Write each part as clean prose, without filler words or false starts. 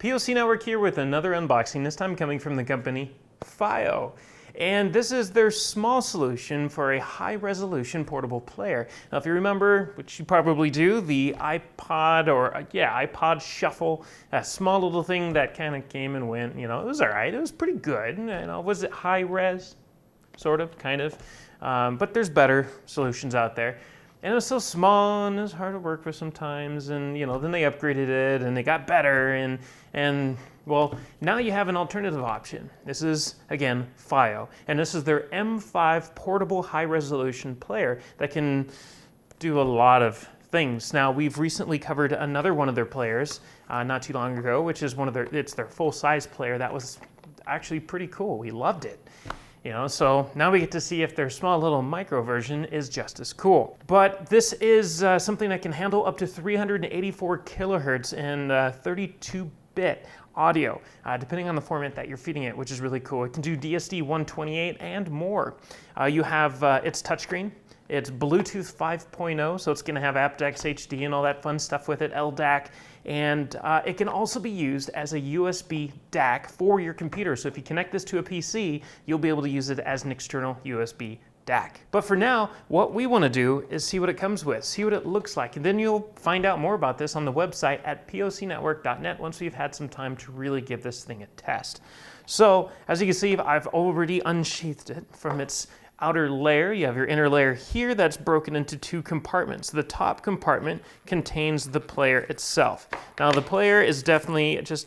POC Network here with another unboxing, this time coming from the company FiiO. And this is their small solution for a high-resolution portable player. Now, if you remember, which you probably do, the iPod iPod Shuffle, a small little thing that kind of came and went. You know, it was all right. It was pretty good. You know, was it high-res? Sort of, kind of. But there's better solutions out there. And it was so small and it was hard to work with sometimes, and you know, then they upgraded it and they got better, and well, now you have an alternative option. This is, again, FiiO, and this is their M5 portable high-resolution player that can do a lot of things. Now, we've recently covered another one of their players not too long ago, which is it's their full-size player. That was actually pretty cool. We loved it. You know, so now we get to see if their small little micro version is just as cool. But this is something that can handle up to 384 kilohertz and 32-bit audio, depending on the format that you're feeding it, which is really cool. It can do DSD 128 and more. You have its touchscreen. It's Bluetooth 5.0, so it's going to have aptX HD and all that fun stuff with it, LDAC, and it can also be used as a USB DAC for your computer. So if you connect this to a PC, you'll be able to use it as an external USB DAC. But for now, what we want to do is see what it comes with, see what it looks like, and then you'll find out more about this on the website at POCnetwork.net once we've had some time to really give this thing a test. So, as you can see, I've already unsheathed it from its outer layer. You have your inner layer here that's broken into two compartments. The top compartment contains the player itself. Now the player is definitely it's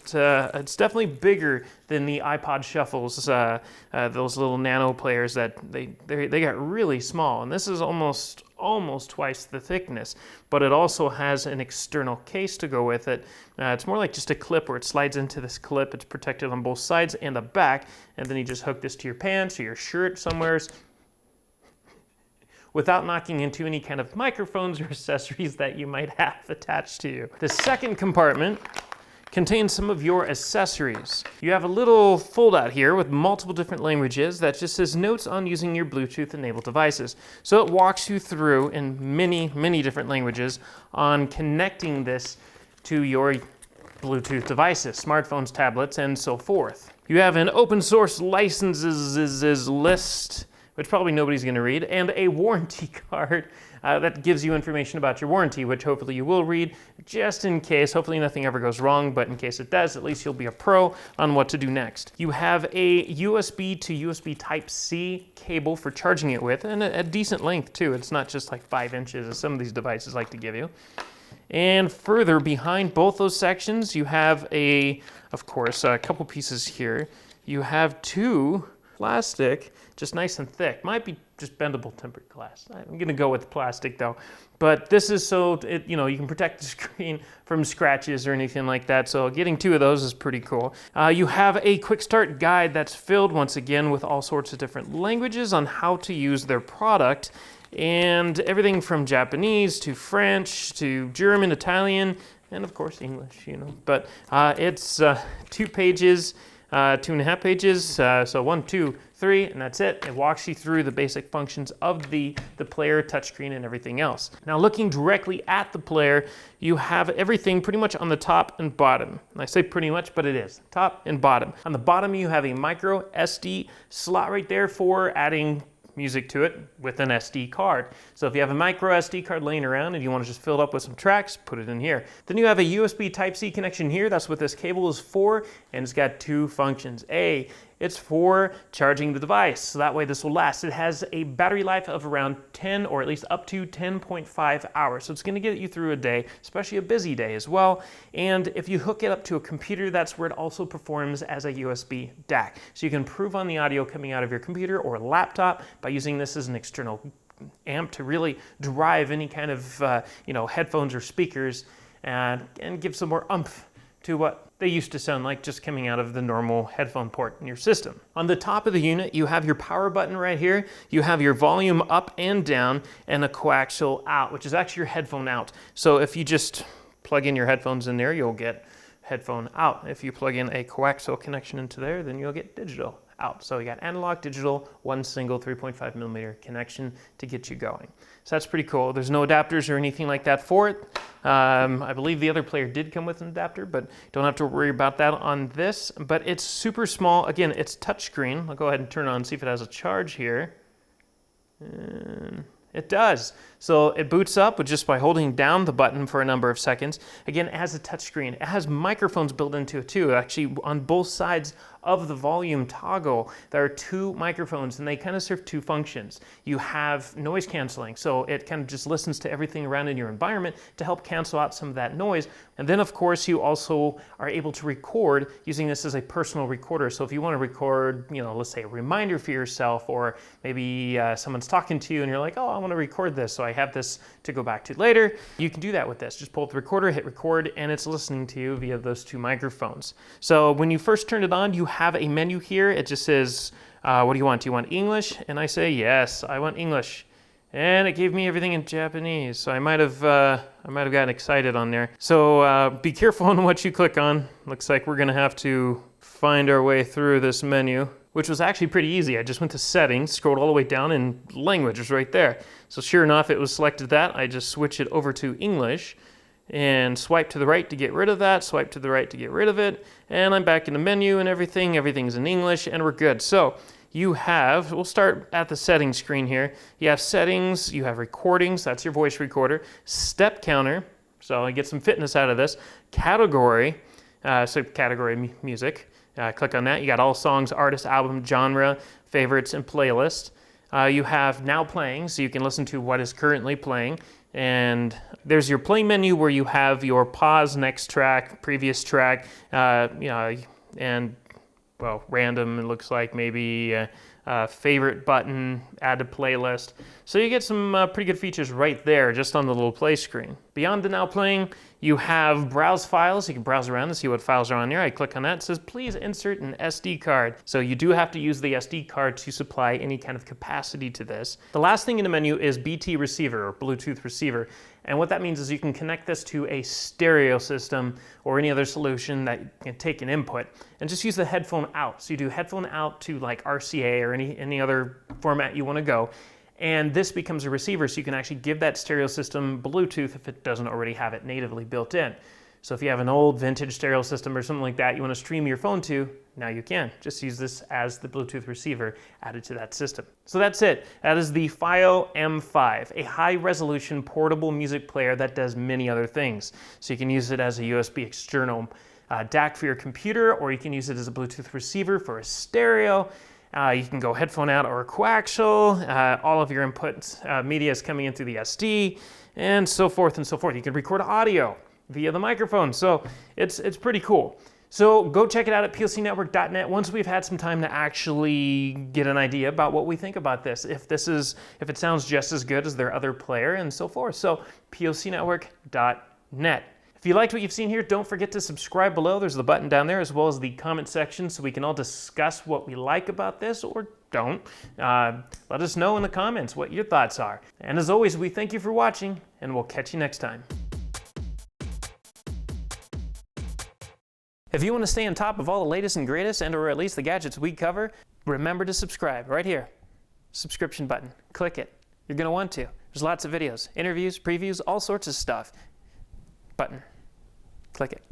definitely bigger than the iPod Shuffles, those little nano players that they got really small, and this is almost twice the thickness, but it also has an external case to go with it. It's more like just a clip where it slides into this clip. It's protected on both sides and the back, and then you just hook this to your pants or your shirt somewheres, without knocking into any kind of microphones or accessories that you might have attached to you. The second compartment contains some of your accessories. You have a little fold-out here with multiple different languages that just says notes on using your Bluetooth-enabled devices. So it walks you through in many different languages on connecting this to your Bluetooth devices, smartphones, tablets, and so forth. You have an open source licenses list, which probably nobody's going to read, and a warranty card that gives you information about your warranty, which hopefully you will read, just in case. Hopefully nothing ever goes wrong, but in case it does, at least you'll be a pro on what to do next. You have a USB to USB Type-C cable for charging it with, and a decent length too. It's not just like 5 inches, as some of these devices like to give you. And further behind both those sections, you have of course, a couple pieces here. You have two plastic, just nice and thick. Might be just bendable tempered glass. I'm gonna go with plastic though. But this is so you can protect the screen from scratches or anything like that. So getting two of those is pretty cool. You have a quick start guide that's filled once again with all sorts of different languages on how to use their product, and everything from Japanese to French to German, Italian, and of course English. But it's 2 pages. 2.5 pages, so 1, 2, 3, and that's it. It walks you through the basic functions of the player, touchscreen, and everything else. Now, looking directly at the player, you have everything pretty much on the top and bottom. And I say pretty much, but it is top and bottom. On the bottom, you have a micro SD slot right there for adding music to it with an SD card. So if you have a micro SD card laying around and you want to just fill it up with some tracks, put it in here. Then you have a USB Type-C connection here. That's what this cable is for, and it's got 2 functions. It's for charging the device, so that way this will last. It has a battery life of around 10 or at least up to 10.5 hours. So it's going to get you through a day, especially a busy day as well. And if you hook it up to a computer, that's where it also performs as a USB DAC. So you can improve on the audio coming out of your computer or laptop by using this as an external amp to really drive any kind of headphones or speakers and give some more oomph to what they used to sound like just coming out of the normal headphone port in your system. On the top of the unit, you have your power button right here. You have your volume up and down and a coaxial out, which is actually your headphone out. So if you just plug in your headphones in there, you'll get headphone out. If you plug in a coaxial connection into there, then you'll get digital out. So you got analog, digital, one single 3.5mm connection to get you going. So that's pretty cool. There's no adapters or anything like that for it. I believe the other player did come with an adapter, but don't have to worry about that on this. But it's super small. Again, it's touchscreen. I'll go ahead and turn it on and see if it has a charge here. And it does. So it boots up with just by holding down the button for a number of seconds. Again, it has a touchscreen. It has microphones built into it too. Actually, on both sides of the volume toggle, there are two microphones, and they kind of serve two functions. You have noise canceling, so it kind of just listens to everything around in your environment to help cancel out some of that noise. And then, of course, you also are able to record using this as a personal recorder. So if you want to record, let's say a reminder for yourself, or maybe someone's talking to you and you're like, oh, I want to record this, so I have this to go back to later, you can do that with this. Just pull up the recorder, hit record, and it's listening to you via those two microphones. So when you first turn it on, you have a menu here. It just says, what do you want? Do you want English? And I say, yes, I want English. And it gave me everything in Japanese. So I might have gotten excited on there. So be careful on what you click on. Looks like we're gonna have to find our way through this menu, which was actually pretty easy. I just went to settings, scrolled all the way down, and language was right there. So sure enough, it was selected that. I just switch it over to English and swipe to the right to get rid of that, swipe to the right to get rid of it, and I'm back in the menu and everything's in English, and we're good. So you have, we'll start at the settings screen here. You have settings, you have recordings, that's your voice recorder, step counter, so I get some fitness out of this, category, so category music, click on that. You got all songs, artist, album, genre, favorites, and playlist. You have now playing, so you can listen to what is currently playing. And there's your play menu where you have your pause, next track, previous track, and well, random, it looks like, maybe favorite button, add to playlist. So you get some pretty good features right there just on the little play screen. Beyond the now playing, you have browse files. You can browse around and see what files are on there. I click on that. It says, please insert an SD card. So you do have to use the SD card to supply any kind of capacity to this. The last thing in the menu is BT receiver, or Bluetooth receiver. And what that means is you can connect this to a stereo system or any other solution that can take an input and just use the headphone out. So you do headphone out to like RCA or any other format you want to go. And this becomes a receiver, so you can actually give that stereo system Bluetooth if it doesn't already have it natively built in. So if you have an old vintage stereo system or something like that you want to stream your phone to, now you can. Just use this as the Bluetooth receiver added to that system. So that's it. That is the FiiO M5, a high-resolution portable music player that does many other things. So you can use it as a USB external DAC for your computer, or you can use it as a Bluetooth receiver for a stereo. You can go headphone out or coaxial. All of your input media is coming in through the SD, and so forth and so forth. You can record audio via the microphone, so it's pretty cool. So go check it out at POCnetwork.net once we've had some time to actually get an idea about what we think about this. If it sounds just as good as their other player and so forth. So POCnetwork.net. If you liked what you've seen here, don't forget to subscribe below. There's the button down there, as well as the comment section, so we can all discuss what we like about this or don't. Let us know in the comments what your thoughts are. And as always, we thank you for watching, and we'll catch you next time. If you want to stay on top of all the latest and greatest, and or at least the gadgets we cover, remember to subscribe right here. Subscription button. Click it. You're going to want to. There's lots of videos, interviews, previews, all sorts of stuff. Button. Click it.